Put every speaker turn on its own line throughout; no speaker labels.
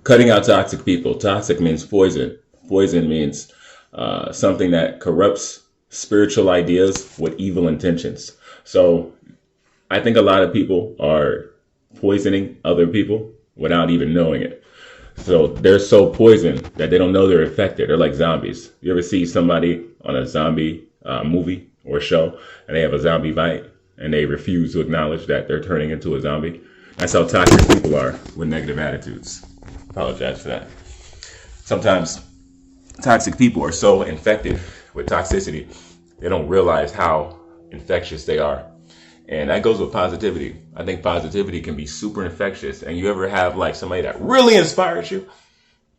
Cutting out toxic people. Toxic means poison. Poison means something that corrupts spiritual ideas with evil intentions. So I think a lot of people are poisoning other people without even knowing it. So they're so poisoned that they don't know they're infected. They're like zombies. You ever see somebody on a zombie movie or show and they have a zombie bite and they refuse to acknowledge that they're turning into a zombie? That's how toxic people are with negative attitudes. Apologize for that. Sometimes toxic people are so infected with toxicity, they don't realize how infectious they are. And that goes with positivity. I think positivity can be super infectious. And you ever have like somebody that really inspires you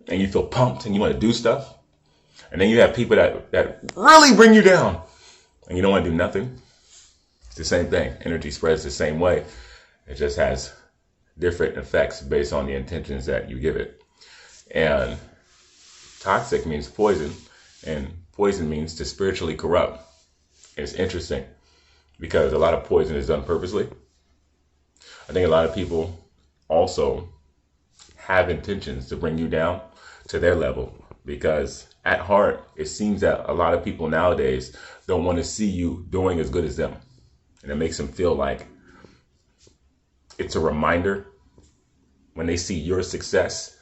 and you feel pumped and you want to do stuff? And then you have people that really bring you down and you don't want to do nothing. It's the same thing. Energy spreads the same way. It just has different effects based on the intentions that you give it. And toxic means poison, and poison means to spiritually corrupt. And it's interesting because a lot of poison is done purposely. I think a lot of people also have intentions to bring you down to their level, because at heart, it seems that a lot of people nowadays don't want to see you doing as good as them. And it makes them feel like it's a reminder when they see your success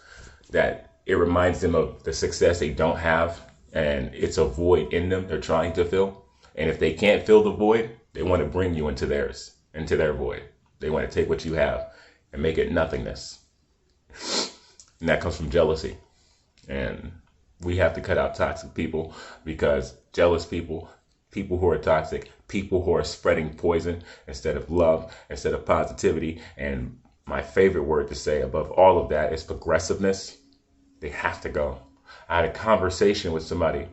that it reminds them of the success they don't have, and it's a void in them they're trying to fill. And if they can't fill the void, they want to bring you into theirs, into their void. They want to take what you have and make it nothingness. And that comes from jealousy. And we have to cut out toxic people, because jealous people, people who are toxic, people who are spreading poison instead of love, instead of positivity. And my favorite word to say above all of that is progressiveness. They have to go. I had a conversation with somebody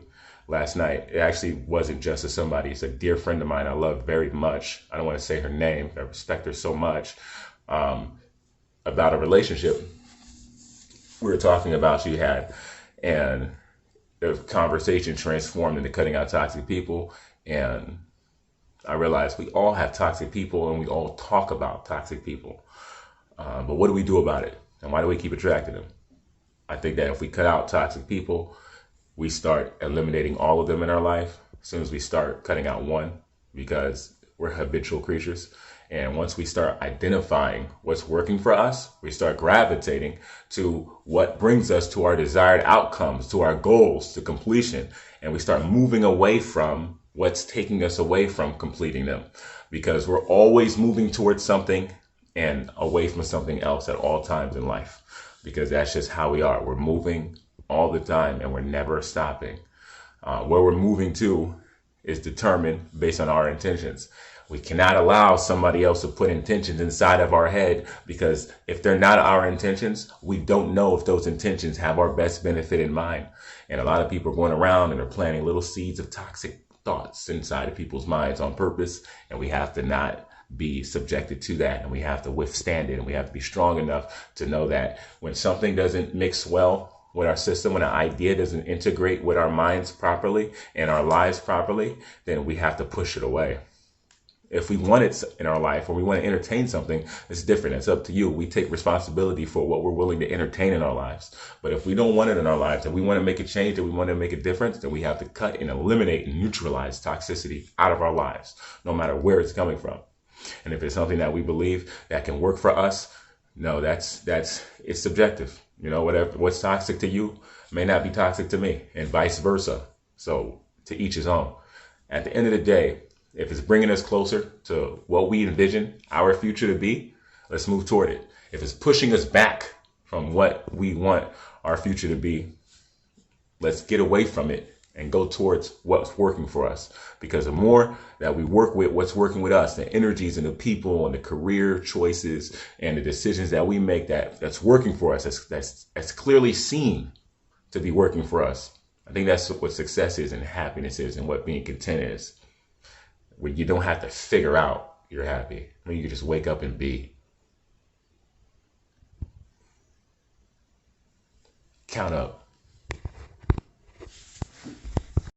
last night. It actually wasn't just a somebody. It's a dear friend of mine I love very much. I don't want to say her name. I respect her so much. About a relationship we were talking about she had. And the conversation transformed into cutting out toxic people. And I realized we all have toxic people and we all talk about toxic people. But what do we do about it? And why do we keep attracting them? I think that if we cut out toxic people, we start eliminating all of them in our life as soon as we start cutting out one, because we're habitual creatures. And once we start identifying what's working for us, we start gravitating to what brings us to our desired outcomes, to our goals, to completion. And we start moving away from what's taking us away from completing them, because we're always moving towards something and away from something else at all times in life, because that's just how we are. We're moving all the time and we're never stopping. Where we're moving to is determined based on our intentions. We cannot allow somebody else to put intentions inside of our head, because if they're not our intentions, we don't know if those intentions have our best benefit in mind. And a lot of people are going around and are planting little seeds of toxic thoughts inside of people's minds on purpose. And we have to not be subjected to that, and we have to withstand it, and we have to be strong enough to know that when something doesn't mix well with our system, when an idea doesn't integrate with our minds properly and our lives properly, then we have to push it away. If we want it in our life, or we want to entertain something, it's different. It's up to you. We take responsibility for what we're willing to entertain in our lives. But if we don't want it in our lives, and we want to make a change, and we want to make a difference, then we have to cut and eliminate and neutralize toxicity out of our lives, no matter where it's coming from. And if it's something that we believe that can work for us, no, it's subjective. You know, what's toxic to you may not be toxic to me, and vice versa. So to each his own. At the end of the day, if it's bringing us closer to what we envision our future to be, let's move toward it. If it's pushing us back from what we want our future to be, let's get away from it and go towards what's working for us. Because the more that we work with what's working with us, the energies and the people and the career choices and the decisions that we make that's working for us, that's clearly seen to be working for us. I think that's what success is, and happiness is, and what being content is. Where you don't have to figure out you're happy. When you can just wake up and be. Count up.